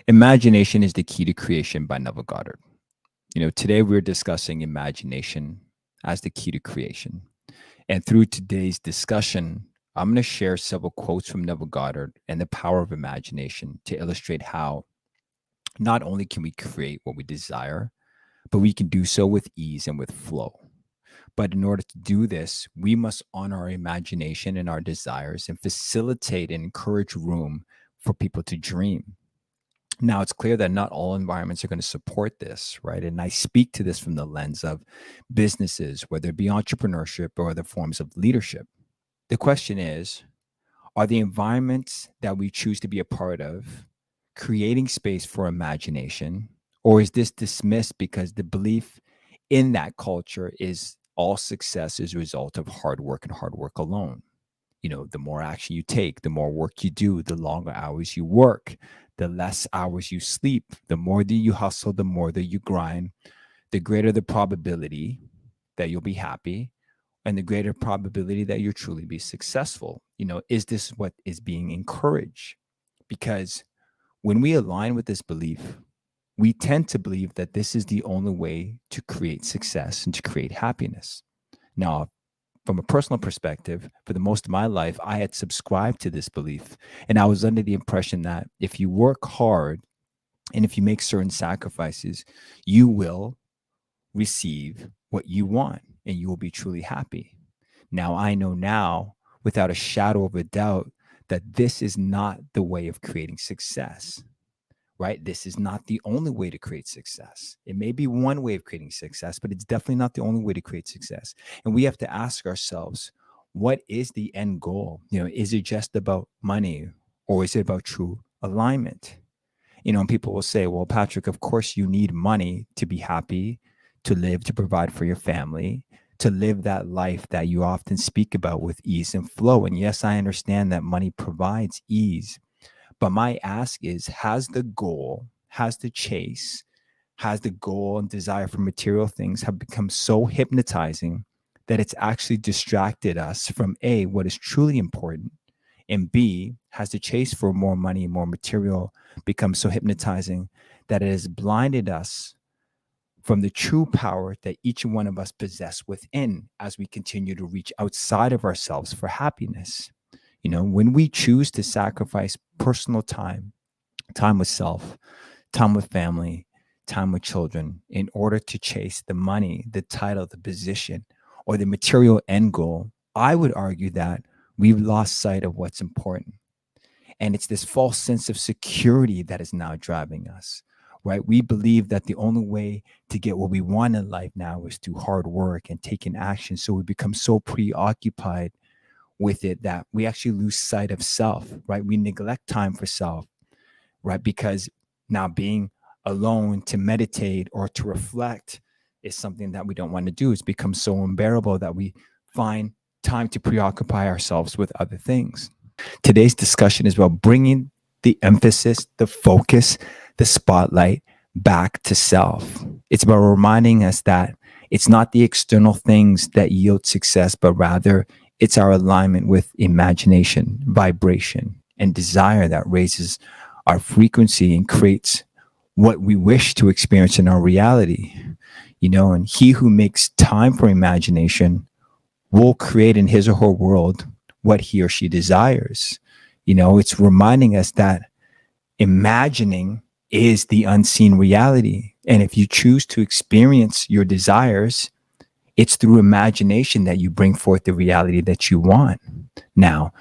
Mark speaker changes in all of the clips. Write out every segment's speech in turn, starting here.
Speaker 1: Imagination is the key to creation by Neville Goddard. Today we're discussing imagination as the key to creation. And through today's discussion, I'm going to share several quotes from Neville Goddard and the power of imagination to illustrate how not only can we create what we desire, but we can do so with ease and with flow. But in order to do this, we must honor our imagination and our desires and facilitate and encourage room for people to dream. Now, it's clear that not all environments are going to support this, right? And I speak to this from the lens of businesses, whether it be entrepreneurship or other forms of leadership. The question is, are the environments that we choose to be a part of creating space for imagination, or is this dismissed because the belief in that culture is all success is a result of hard work and hard work alone? The more action you take, the more work you do, the longer hours you work, the less hours you sleep, the more that you hustle, the more that you grind, the greater the probability that you'll be happy and the greater probability that you'll truly be successful. Is this what is being encouraged? Because when we align with this belief, we tend to believe that this is the only way to create success and to create happiness. Now, from a personal perspective, for the most of my life, I had subscribed to this belief. And I was under the impression that if you work hard and if you make certain sacrifices, you will receive what you want and you will be truly happy. Now, I know now, without a shadow of a doubt, that this is not the way of creating success. Right? This is not the only way to create success. It may be one way of creating success, but it's definitely not the only way to create success. And we have to ask ourselves, what is the end goal? Is it just about money or is it about true alignment? And people will say, well, Patrick, of course you need money to be happy, to live, to provide for your family, to live that life that you often speak about with ease and flow. And yes, I understand that money provides ease. But my ask is, has the goal and desire for material things have become so hypnotizing that it's actually distracted us from A, what is truly important, and B, has the chase for more money, more material become so hypnotizing that it has blinded us from the true power that each one of us possess within as we continue to reach outside of ourselves for happiness. When we choose to sacrifice personal time with self, time with family, time with children, in order to chase the money, the title, the position, or the material end goal, I would argue that we've lost sight of what's important. And it's this false sense of security that is now driving us, right? We believe that the only way to get what we want in life now is through hard work and taking action. So we become so preoccupied with it that we actually lose sight of self, right? We neglect time for self, right? Because now being alone to meditate or to reflect is something that we don't want to do. It's become so unbearable that we find time to preoccupy ourselves with other things. Today's discussion is about bringing the emphasis, the focus, the spotlight back to self. It's about reminding us that it's not the external things that yield success, but rather it's our alignment with imagination, vibration, and desire that raises our frequency and creates what we wish to experience in our reality. And he who makes time for imagination will create in his or her world what he or she desires. It's reminding us that imagining is the unseen reality. And if you choose to experience your desires, it's through imagination that you bring forth the reality that you want. Now,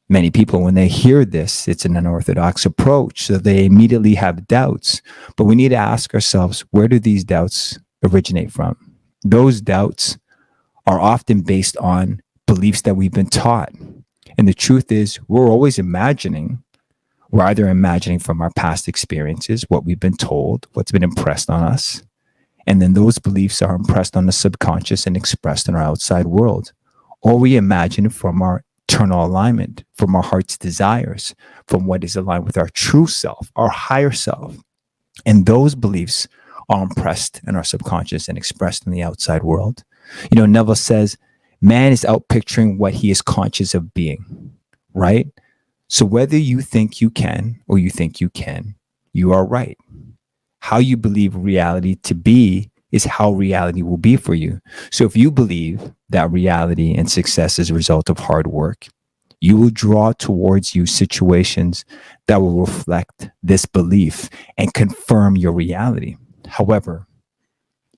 Speaker 1: many people, when they hear this, it's an unorthodox approach. So they immediately have doubts. But we need to ask ourselves, where do these doubts originate from? Those doubts are often based on beliefs that we've been taught. And the truth is, we're always imagining. We're either imagining from our past experiences, what we've been told, what's been impressed on us. And then those beliefs are impressed on the subconscious and expressed in our outside world. Or we imagine from our internal alignment, from our heart's desires, from what is aligned with our true self, our higher self. And those beliefs are impressed in our subconscious and expressed in the outside world. Neville says, man is out picturing what he is conscious of being, right? So whether you think you can or you think you you are right. How you believe reality to be is how reality will be for you. So if you believe that reality and success is a result of hard work, you will draw towards you situations that will reflect this belief and confirm your reality. However,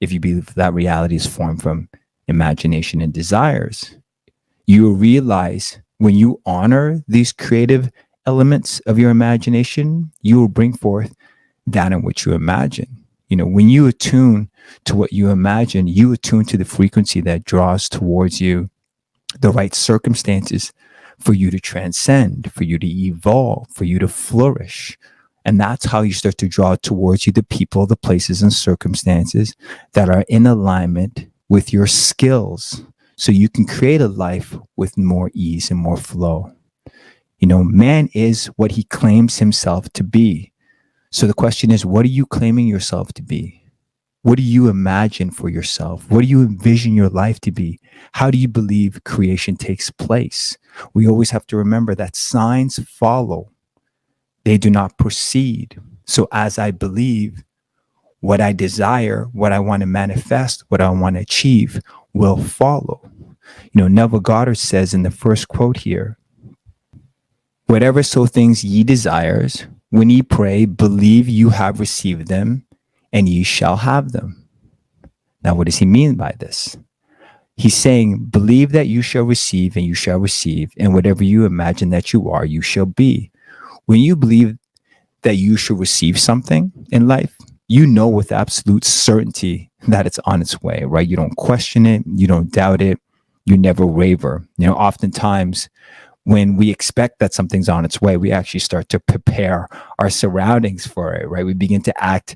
Speaker 1: if you believe that reality is formed from imagination and desires, you will realize when you honor these creative elements of your imagination, you will bring forth that in which you imagine. When you attune to what you imagine, you attune to the frequency that draws towards you the right circumstances for you to transcend, for you to evolve, for you to flourish. And that's how you start to draw towards you the people, the places, and circumstances that are in alignment with your skills, so you can create a life with more ease and more flow. Man is what he claims himself to be. So the question is, what are you claiming yourself to be? What do you imagine for yourself? What do you envision your life to be? How do you believe creation takes place? We always have to remember that signs follow. They do not proceed. So as I believe, what I desire, what I want to manifest, what I want to achieve will follow. Neville Goddard says in the first quote here, whatever so things ye desires, when ye pray, believe you have received them, and ye shall have them. Now, what does he mean by this? He's saying, believe that you shall receive, and you shall receive, and whatever you imagine that you are, you shall be. When you believe that you shall receive something in life, you know with absolute certainty that it's on its way, right? You don't question it, you don't doubt it, you never waver. Oftentimes when we expect that something's on its way, we actually start to prepare our surroundings for it, right? We begin to act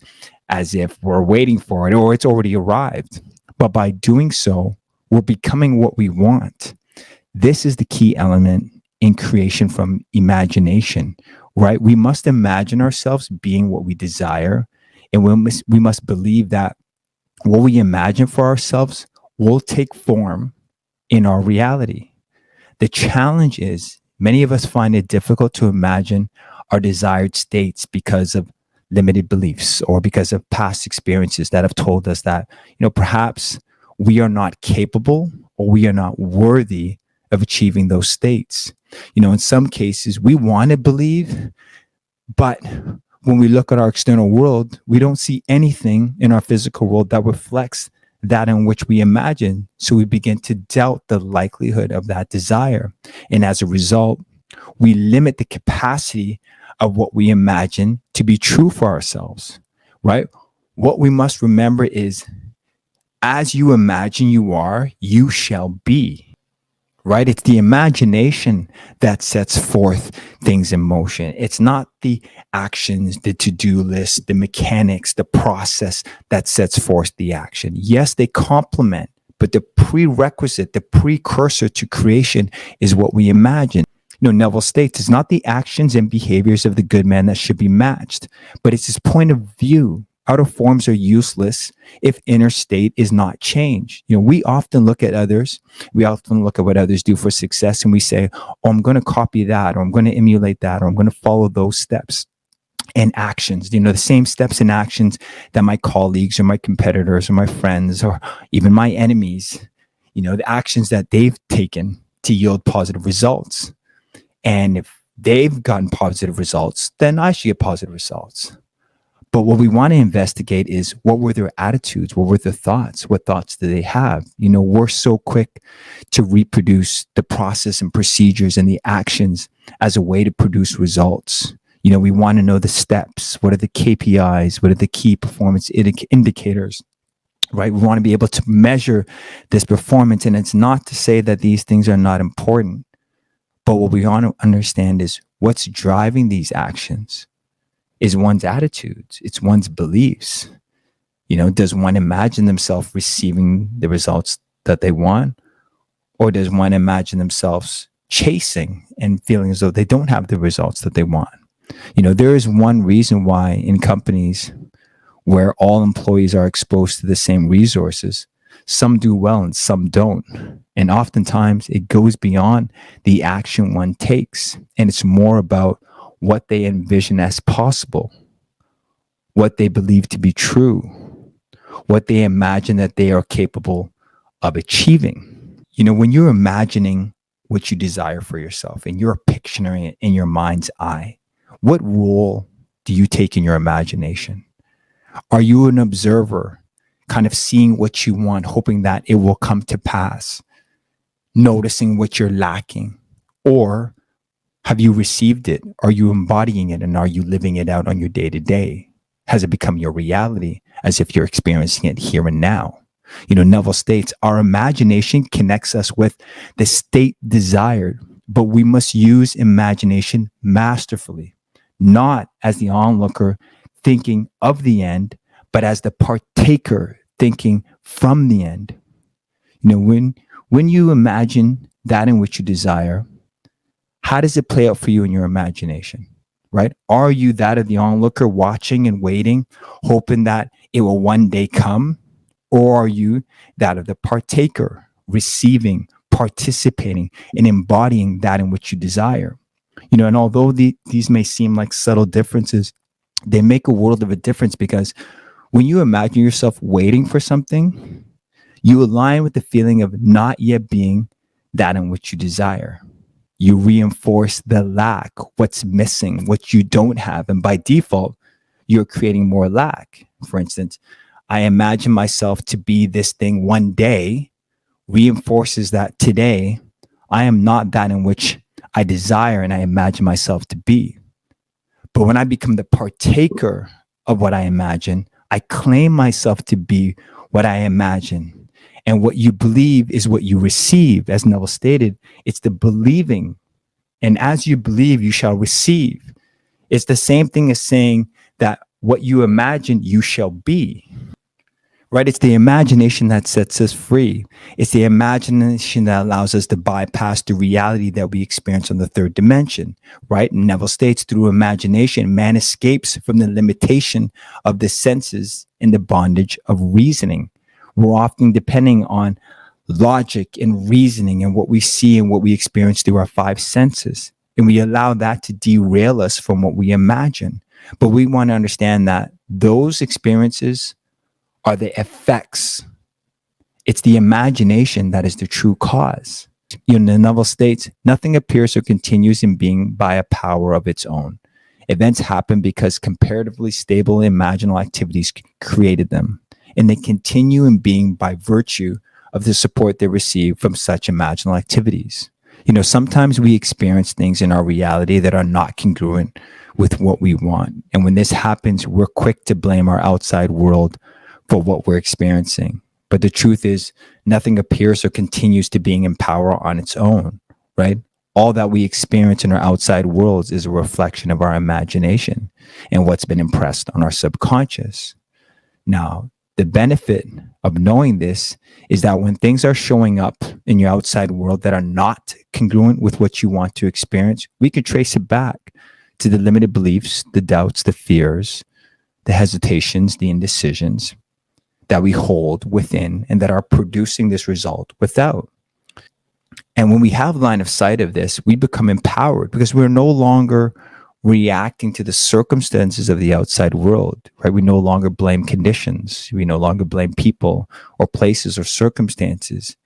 Speaker 1: as if we're waiting for it or it's already arrived. But by doing so, we're becoming what we want. This is the key element in creation from imagination, right? We must imagine ourselves being what we desire. And we must believe that what we imagine for ourselves will take form in our reality. The challenge is many of us find it difficult to imagine our desired states because of limited beliefs or because of past experiences that have told us that, perhaps we are not capable or we are not worthy of achieving those states. In some cases, we want to believe, but when we look at our external world, we don't see anything in our physical world that reflects that in which we imagine. So we begin to doubt the likelihood of that desire. And as a result, we limit the capacity of what we imagine to be true for ourselves, right? What we must remember is, as you imagine you are, you shall be. Right? It's the imagination that sets forth things in motion. It's not the actions, the to-do list, the mechanics, the process that sets forth the action. Yes, they complement, but the prerequisite, the precursor to creation is what we imagine. Neville states it's not the actions and behaviors of the good man that should be matched, but it's his point of view. Outer forms are useless if inner state is not changed. We often look at others. We often look at what others do for success and we say, oh, I'm going to copy that, or I'm going to emulate that, or I'm going to follow those steps and actions, the same steps and actions that my colleagues or my competitors or my friends or even my enemies, the actions that they've taken to yield positive results. And if they've gotten positive results, then I should get positive results. But what we want to investigate is, what were their attitudes? What were their thoughts? What thoughts do they have? We're so quick to reproduce the process and procedures and the actions as a way to produce results. We want to know the steps. What are the KPIs? What are the key performance indicators? Right? We want to be able to measure this performance. And it's not to say that these things are not important. But what we want to understand is what's driving these actions is one's attitudes. It's one's beliefs. Does one imagine themselves receiving the results that they want? Or does one imagine themselves chasing and feeling as though they don't have the results that they want? There is one reason why in companies where all employees are exposed to the same resources, some do well and some don't. And oftentimes it goes beyond the action one takes. And it's more about what they envision as possible, what they believe to be true, what they imagine that they are capable of achieving. When you're imagining what you desire for yourself and you're picturing it in your mind's eye, what role do you take in your imagination? Are you an observer, kind of seeing what you want, hoping that it will come to pass, noticing what you're lacking? Or have you received it? Are you embodying it? And are you living it out on your day to day? Has it become your reality as if you're experiencing it here and now? Neville states, our imagination connects us with the state desired, but we must use imagination masterfully, not as the onlooker thinking of the end, but as the partaker thinking from the end. When you imagine that in which you desire, how does it play out for you in your imagination, right? Are you that of the onlooker watching and waiting, hoping that it will one day come? Or are you that of the partaker, receiving, participating, and embodying that in which you desire? And although these may seem like subtle differences, they make a world of a difference, because when you imagine yourself waiting for something, you align with the feeling of not yet being that in which you desire. You reinforce the lack, what's missing, what you don't have. And by default, you're creating more lack. For instance, I imagine myself to be this thing one day, reinforces that today I am not that in which I desire and I imagine myself to be. But when I become the partaker of what I imagine, I claim myself to be what I imagine. And what you believe is what you receive. As Neville stated, it's the believing. And as you believe, you shall receive. It's the same thing as saying that what you imagine, you shall be. Right? It's the imagination that sets us free. It's the imagination that allows us to bypass the reality that we experience on the third dimension. Right? And Neville states, through imagination, man escapes from the limitation of the senses and the bondage of reasoning. We're often depending on logic and reasoning and what we see and what we experience through our five senses. And we allow that to derail us from what we imagine. But we want to understand that those experiences are the effects. It's the imagination that is the true cause. The Neville states, nothing appears or continues in being by a power of its own. Events happen because comparatively stable imaginal activities created them, and they continue in being by virtue of the support they receive from such imaginal activities. Sometimes we experience things in our reality that are not congruent with what we want. And when this happens, we're quick to blame our outside world for what we're experiencing. But the truth is, nothing appears or continues to being in power on its own, right? All that we experience in our outside worlds is a reflection of our imagination and what's been impressed on our subconscious. Now, the benefit of knowing this is that when things are showing up in your outside world that are not congruent with what you want to experience, we can trace it back to the limited beliefs, the doubts, the fears, the hesitations, the indecisions that we hold within and that are producing this result without. And when we have line of sight of this, we become empowered because we're no longer reacting to the circumstances of the outside world, right? We no longer blame conditions. We no longer blame people or places or circumstances,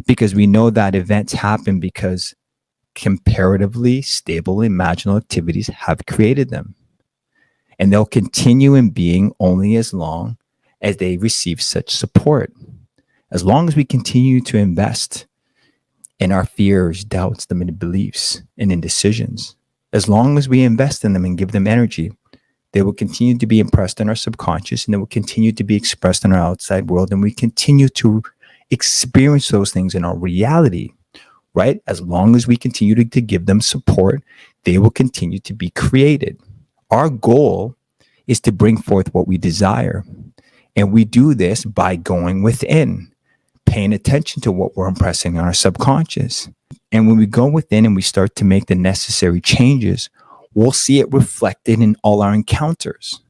Speaker 1: because we know that events happen because comparatively stable imaginal activities have created them. And they'll continue in being only as long as they receive such support. As long as we continue to invest in our fears, doubts, limited beliefs, and indecisions, as long as we invest in them and give them energy, they will continue to be impressed in our subconscious, and they will continue to be expressed in our outside world. And we continue to experience those things in our reality, right? As long as we continue to give them support, they will continue to be created. Our goal is to bring forth what we desire. And we do this by going within, paying attention to what we're impressing on our subconscious. And when we go within and we start to make the necessary changes, we'll see it reflected in all our encounters.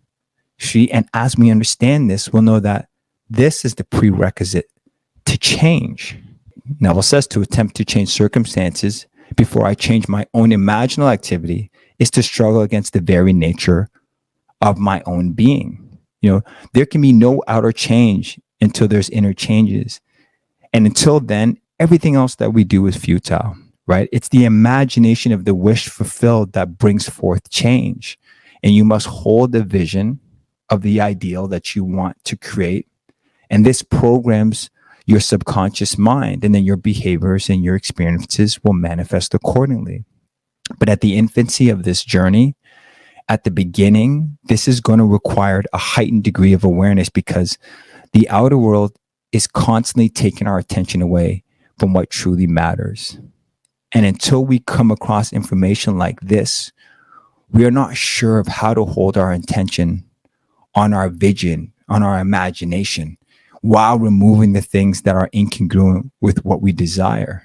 Speaker 1: See, and as we understand this, we'll know that this is the prerequisite to change. Neville says to attempt to change circumstances before I change my own imaginal activity is to struggle against the very nature of my own being. You know, there can be no outer change until there's inner changes. And until then, everything else that we do is futile, right? It's the imagination of the wish fulfilled that brings forth change. And you must hold the vision of the ideal that you want to create. And this programs your subconscious mind, and then your behaviors and your experiences will manifest accordingly. But at the infancy of this journey, at the beginning, this is going to require a heightened degree of awareness because the outer world is constantly taking our attention away from what truly matters. And until we come across information like this, we are not sure of how to hold our attention on our vision, on our imagination, while removing the things that are incongruent with what we desire.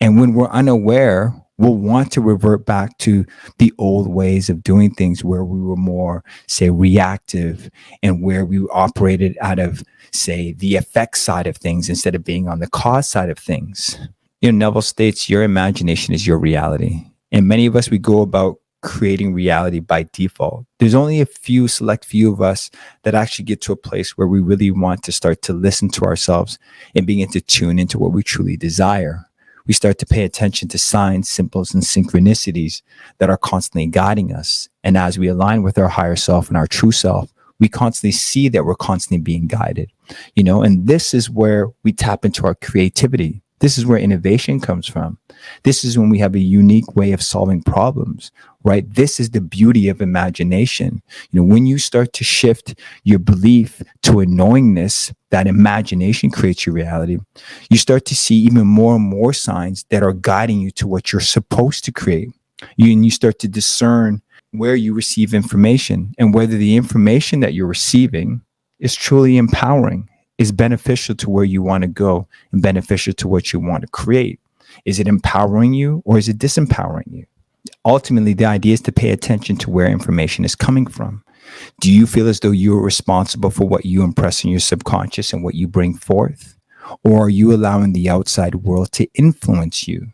Speaker 1: And when we're unaware, we'll want to revert back to the old ways of doing things where we were more, say, reactive, and where we operated out of, say, the effect side of things instead of being on the cause side of things. You know, Neville states, your imagination is your reality. And many of us, we go about creating reality by default. There's only a select few of us that actually get to a place where we really want to start to listen to ourselves and begin to tune into what we truly desire. We start to pay attention to signs, symbols, and synchronicities that are constantly guiding us. And as we align with our higher self and our true self, we constantly see that we're constantly being guided, you know, and this is where we tap into our creativity. This is where innovation comes from. This is when we have a unique way of solving problems, right? This is the beauty of imagination. You know, when you start to shift your belief to a knowingness that imagination creates your reality, you start to see even more and more signs that are guiding you to what you're supposed to create. And you start to discern where you receive information and whether the information that you're receiving is truly empowering, is beneficial to where you want to go and beneficial to what you want to create. Is it empowering you or is it disempowering you? Ultimately, the idea is to pay attention to where information is coming from. Do you feel as though you are responsible for what you impress in your subconscious and what you bring forth? Or are you allowing the outside world to influence you?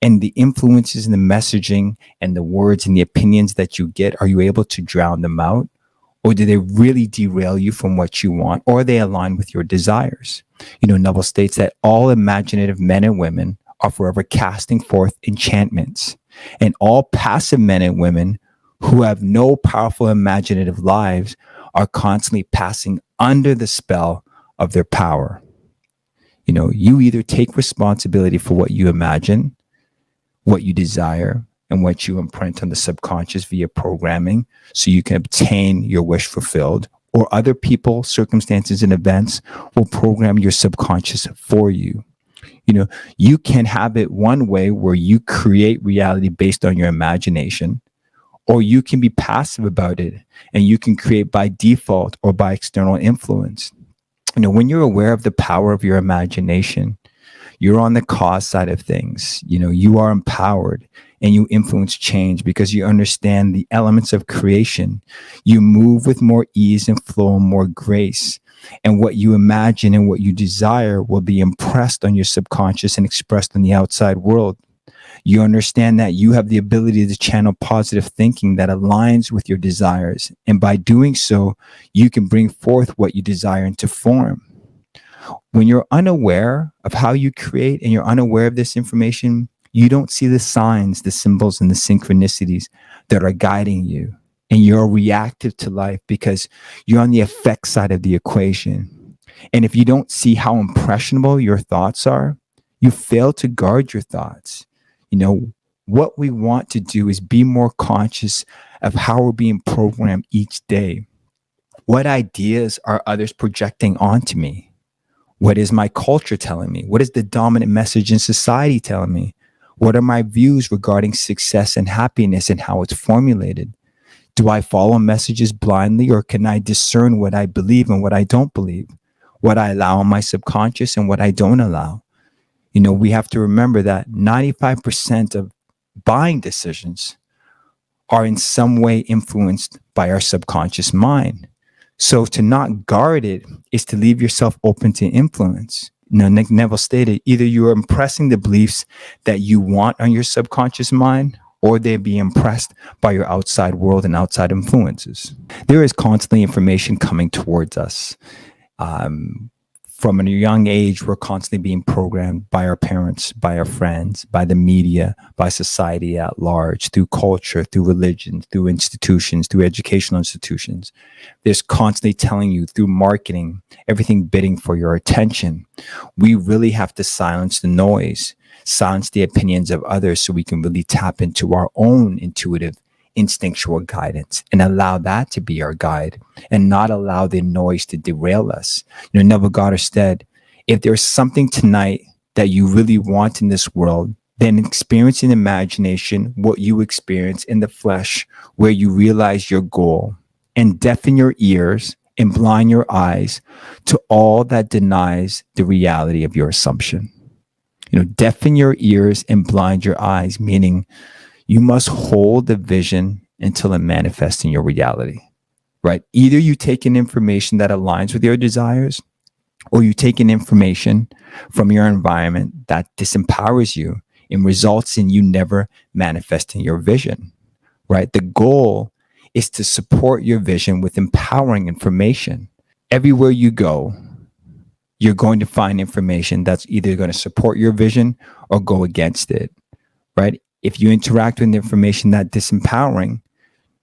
Speaker 1: And the influences and the messaging and the words and the opinions that you get, are you able to drown them out? Or do they really derail you from what you want? Or are they aligned with your desires? You know, Neville states that all imaginative men and women are forever casting forth enchantments. And all passive men and women who have no powerful imaginative lives are constantly passing under the spell of their power. You know, you either take responsibility for what you imagine, what you desire, and what you imprint on the subconscious via programming so you can obtain your wish fulfilled, or other people, circumstances, and events will program your subconscious for you. You know, you can have it one way where you create reality based on your imagination, or you can be passive about it and you can create by default or by external influence. You know, when you're aware of the power of your imagination, you're on the cause side of things. You know, you are empowered and you influence change because you understand the elements of creation. You move with more ease and flow and more grace. And what you imagine and what you desire will be impressed on your subconscious and expressed in the outside world. You understand that you have the ability to channel positive thinking that aligns with your desires. And by doing so, you can bring forth what you desire into form. When you're unaware of how you create and you're unaware of this information, you don't see the signs, the symbols, and the synchronicities that are guiding you. And you're reactive to life because you're on the effect side of the equation. And if you don't see how impressionable your thoughts are, you fail to guard your thoughts. You know, what we want to do is be more conscious of how we're being programmed each day. What ideas are others projecting onto me? What is my culture telling me? What is the dominant message in society telling me? What are my views regarding success and happiness and how it's formulated? Do I follow messages blindly, or can I discern what I believe and what I don't believe? What I allow in my subconscious and what I don't allow? You know, we have to remember that 95% of buying decisions are in some way influenced by our subconscious mind. So to not guard it is to leave yourself open to influence. You know, Neville stated, either you're impressing the beliefs that you want on your subconscious mind, or they be impressed by your outside world and outside influences. There is constantly information coming towards us. From a young age, we're constantly being programmed by our parents, by our friends, by the media, by society at large, through culture, through religion, through institutions, through educational institutions. There's constantly telling you through marketing, everything bidding for your attention. We really have to silence the noise, silence the opinions of others so we can really tap into our own intuitive, instinctual guidance and allow that to be our guide and not allow the noise to derail us. Neville Goddard said, if there's something tonight that you really want in this world, then experience in imagination what you experience in the flesh, where you realize your goal, and deafen your ears and blind your eyes to all that denies the reality of your assumption. Deafen your ears and blind your eyes, meaning you must hold the vision until it manifests in your reality, right? Either you take in information that aligns with your desires, or you take in information from your environment that disempowers you and results in you never manifesting your vision, right? The goal is to support your vision with empowering information. Everywhere you go, you're going to find information that's either going to support your vision or go against it, right? If you interact with information that's disempowering,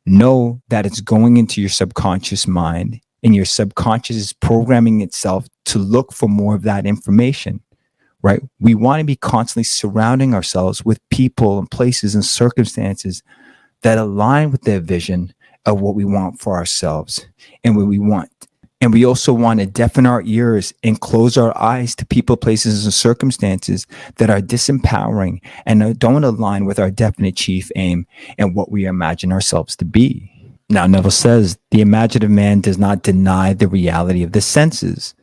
Speaker 1: know that it's going into your subconscious mind, and your subconscious is programming itself to look for more of that information, right? We want to be constantly surrounding ourselves with people and places and circumstances that align with their vision of what we want for ourselves and what we want. And we also want to deafen our ears and close our eyes to people, places, and circumstances that are disempowering and don't align with our definite chief aim and what we imagine ourselves to be. Now, Neville says, the imaginative man does not deny the reality of the senses,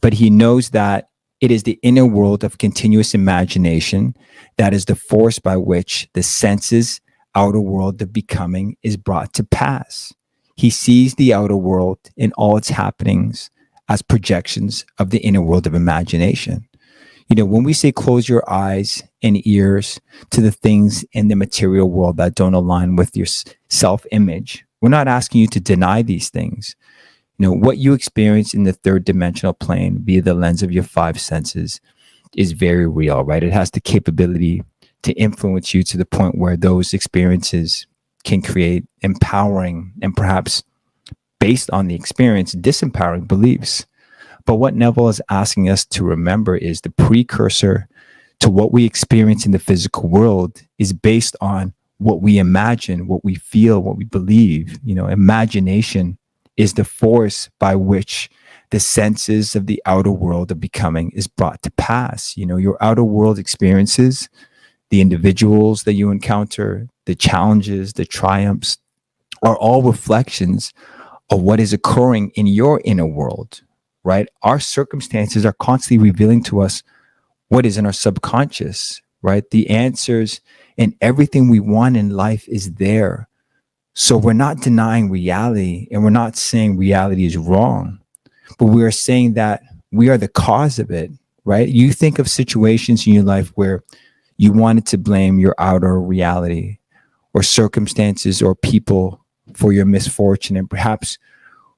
Speaker 1: but he knows that it is the inner world of continuous imagination that is the force by which the senses' outer world of becoming is brought to pass. He sees the outer world in all its happenings as projections of the inner world of imagination. When we say close your eyes and ears to the things in the material world that don't align with your self-image, we're not asking you to deny these things. What you experience in the third dimensional plane via the lens of your five senses is very real, right? It has the capability to influence you to the point where those experiences can create empowering and perhaps, based on the experience, disempowering beliefs. But what Neville is asking us to remember is the precursor to what we experience in the physical world is based on what we imagine, what we feel, what we believe. Imagination is the force by which the senses of the outer world of becoming is brought to pass. Your outer world experiences, the individuals that you encounter, the challenges, the triumphs, are all reflections of what is occurring in your inner world, right? Our circumstances are constantly revealing to us what is in our subconscious, right? The answers and everything we want in life is there. So we're not denying reality, and we're not saying reality is wrong, but we are saying that we are the cause of it, right? You think of situations in your life where you wanted to blame your outer reality or circumstances or people for your misfortune. And perhaps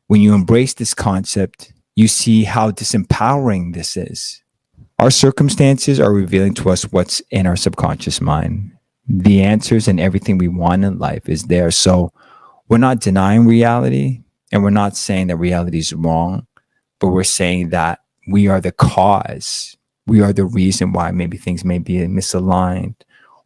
Speaker 1: when you embrace this concept, you see how disempowering this is. Our circumstances are revealing to us what's in our subconscious mind. The answers and everything we want in life is there. So we're not denying reality, and we're not saying that reality is wrong, but we're saying that we are the cause. We are the reason why maybe things may be misaligned,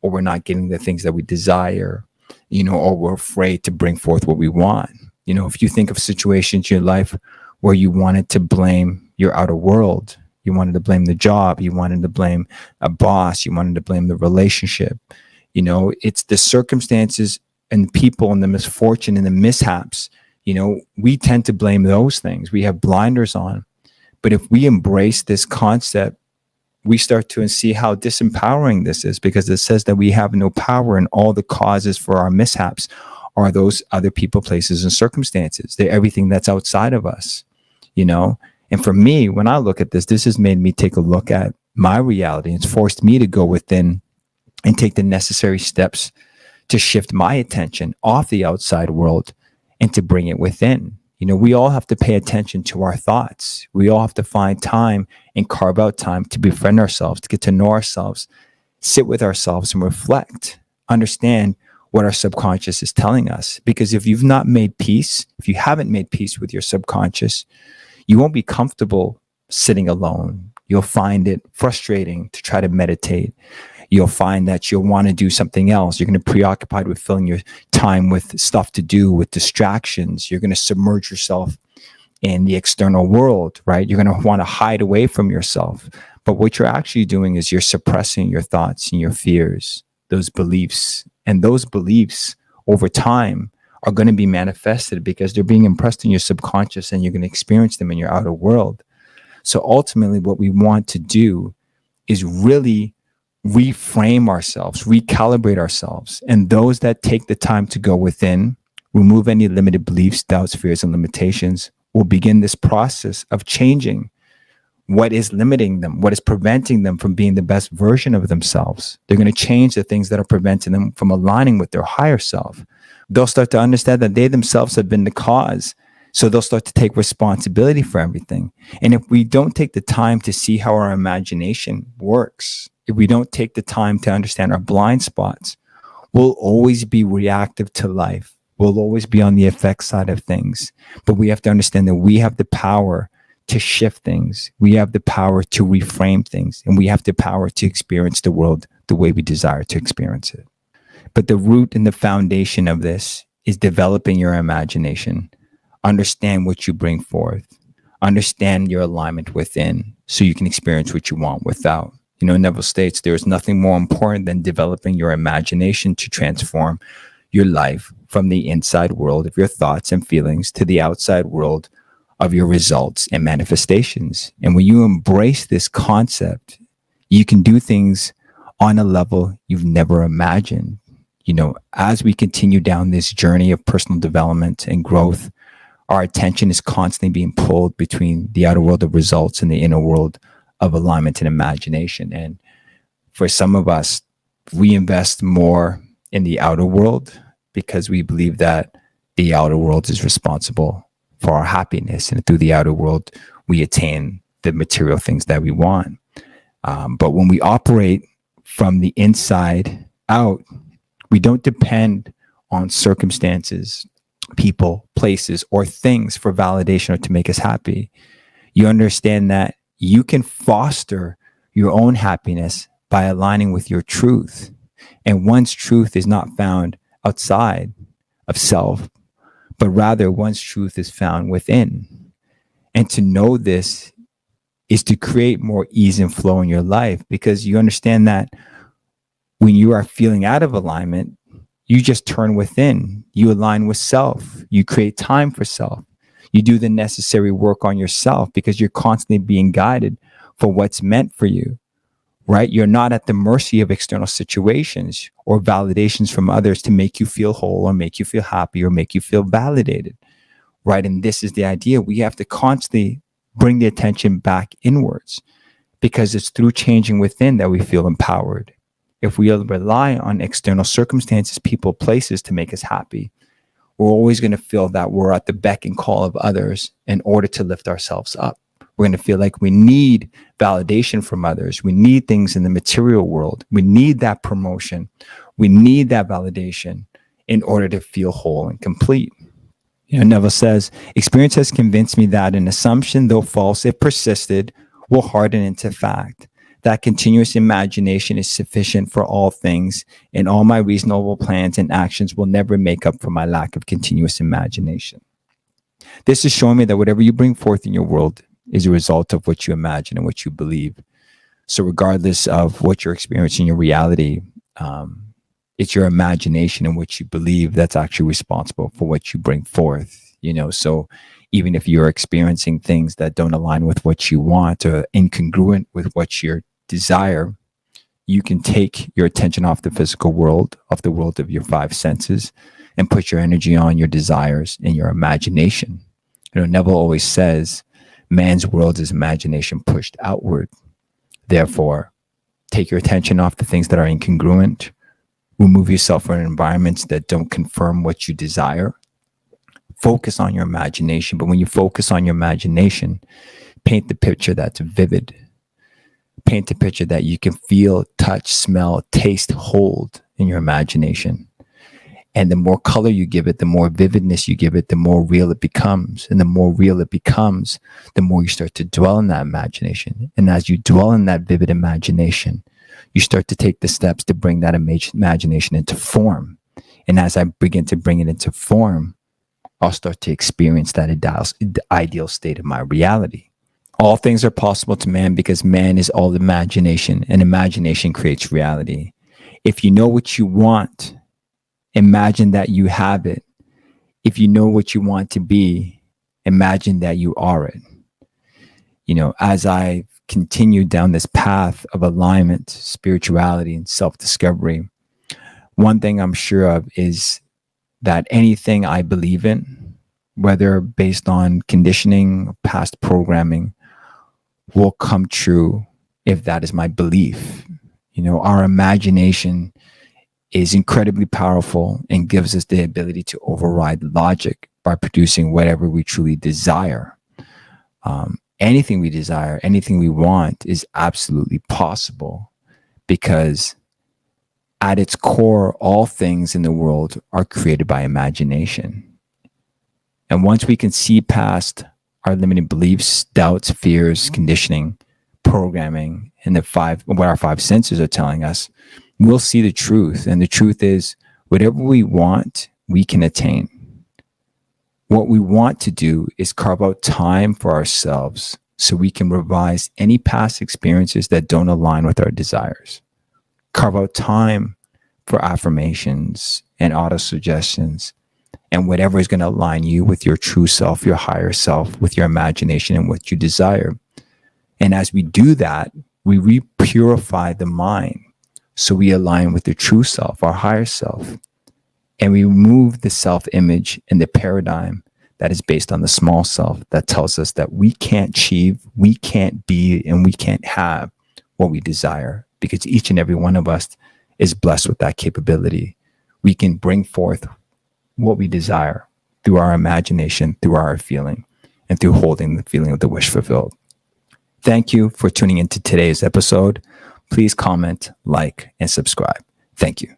Speaker 1: or we're not getting the things that we desire, or we're afraid to bring forth what we want. If you think of situations in your life where you wanted to blame your outer world, you wanted to blame the job, you wanted to blame a boss, you wanted to blame the relationship, it's the circumstances and the people and the misfortune and the mishaps. We tend to blame those things. We have blinders on. But if we embrace this concept, we start to see how disempowering this is, because it says that we have no power, and all the causes for our mishaps are those other people, places, and circumstances. They're everything that's outside of us, And for me, when I look at this has made me take a look at my reality. It's forced me to go within and take the necessary steps to shift my attention off the outside world and to bring it within. We all have to pay attention to our thoughts. We all have to find time and carve out time to befriend ourselves, to get to know ourselves, sit with ourselves and reflect, understand what our subconscious is telling us. Because if you haven't made peace with your subconscious, you won't be comfortable sitting alone. You'll find it frustrating to try to meditate. You'll find that you'll want to do something else. You're going to be preoccupied with filling your time with stuff to do, with distractions. You're going to submerge yourself in the external world, right? You're going to want to hide away from yourself. But what you're actually doing is you're suppressing your thoughts and your fears, those beliefs. And those beliefs over time are going to be manifested because they're being impressed in your subconscious, and you're going to experience them in your outer world. So ultimately, what we want to do is really reframe ourselves, recalibrate ourselves. And those that take the time to go within, remove any limited beliefs, doubts, fears, and limitations, will begin this process of changing what is limiting them, what is preventing them from being the best version of themselves. They're going to change the things that are preventing them from aligning with their higher self. They'll start to understand that they themselves have been the cause. So they'll start to take responsibility for everything. And if we don't take the time to see how our imagination works, if we don't take the time to understand our blind spots, we'll always be reactive to life. We'll always be on the effect side of things. But we have to understand that we have the power to shift things. We have the power to reframe things. And we have the power to experience the world the way we desire to experience it. But the root and the foundation of this is developing your imagination. Understand what you bring forth. Understand your alignment within so you can experience what you want without. Neville states there is nothing more important than developing your imagination to transform your life from the inside world of your thoughts and feelings to the outside world of your results and manifestations. And when you embrace this concept, you can do things on a level you've never imagined. As we continue down this journey of personal development and growth, our attention is constantly being pulled between the outer world of results and the inner world of alignment and imagination. And for some of us, we invest more in the outer world because we believe that the outer world is responsible for our happiness. And through the outer world, we attain the material things that we want. But when we operate from the inside out, we don't depend on circumstances, people, places, or things for validation or to make us happy. You understand that you can foster your own happiness by aligning with your truth. And one's truth is not found outside of self, but rather one's truth is found within. And to know this is to create more ease and flow in your life, because you understand that when you are feeling out of alignment, you just turn within. You align with self. You create time for self. You do the necessary work on yourself because you're constantly being guided for what's meant for you, right? You're not at the mercy of external situations or validations from others to make you feel whole or make you feel happy or make you feel validated, right? And this is the idea. We have to constantly bring the attention back inwards because it's through changing within that we feel empowered. If we rely on external circumstances, people, places to make us happy, we're always going to feel that we're at the beck and call of others in order to lift ourselves up. We're going to feel like we need validation from others. We need things in the material world. We need that promotion. We need that validation in order to feel whole and complete. Neville says, experience has convinced me that an assumption, though false, if persisted, will harden into fact. That continuous imagination is sufficient for all things, and all my reasonable plans and actions will never make up for my lack of continuous imagination. This is showing me that whatever you bring forth in your world is a result of what you imagine and what you believe. So regardless of what you're experiencing in your reality, it's your imagination and what you believe that's actually responsible for what you bring forth. So even if you're experiencing things that don't align with what you want or incongruent with what you desire, you can take your attention off the physical world, off the world of your five senses, and put your energy on your desires and your imagination. Neville always says, man's world is imagination pushed outward. Therefore, take your attention off the things that are incongruent, Remove yourself from environments that don't confirm what you desire. Focus on your imagination. But when you focus on your imagination, paint the picture that's vivid. Paint a picture that you can feel, touch, smell, taste, hold in your imagination. And the more color you give it, the more vividness you give it, the more real it becomes. And the more real it becomes, the more you start to dwell in that imagination. And as you dwell in that vivid imagination, you start to take the steps to bring that imagination into form. And as I begin to bring it into form, I'll start to experience that ideal state of my reality. All things are possible to man because man is all imagination, and imagination creates reality. If you know what you want, imagine that you have it. If you know what you want to be, imagine that you are it. You know, as I continue down this path of alignment, spirituality, and self-discovery, one thing I'm sure of is that anything I believe in, whether based on conditioning, past programming, will come true if that is my belief. You know, our imagination is incredibly powerful and gives us the ability to override logic by producing whatever we truly desire. Anything we desire, anything we want is absolutely possible, because at its core, all things in the world are created by imagination. And once we can see past our limiting beliefs, doubts, fears, conditioning, programming, and what our five senses are telling us, we'll see the truth. And the truth is, whatever we want, we can attain. What we want to do is carve out time for ourselves so we can revise any past experiences that don't align with our desires. Carve out time for affirmations and auto-suggestions and whatever is going to align you with your true self, your higher self, with your imagination and what you desire. And as we do that, we repurify the mind so we align with the true self, our higher self. And we remove the self-image and the paradigm that is based on the small self that tells us that we can't achieve, we can't be, and we can't have what we desire, because each and every one of us is blessed with that capability. We can bring forth what we desire through our imagination, through our feeling, and through holding the feeling of the wish fulfilled. Thank you for tuning into today's episode. Please comment, like, and subscribe. Thank you.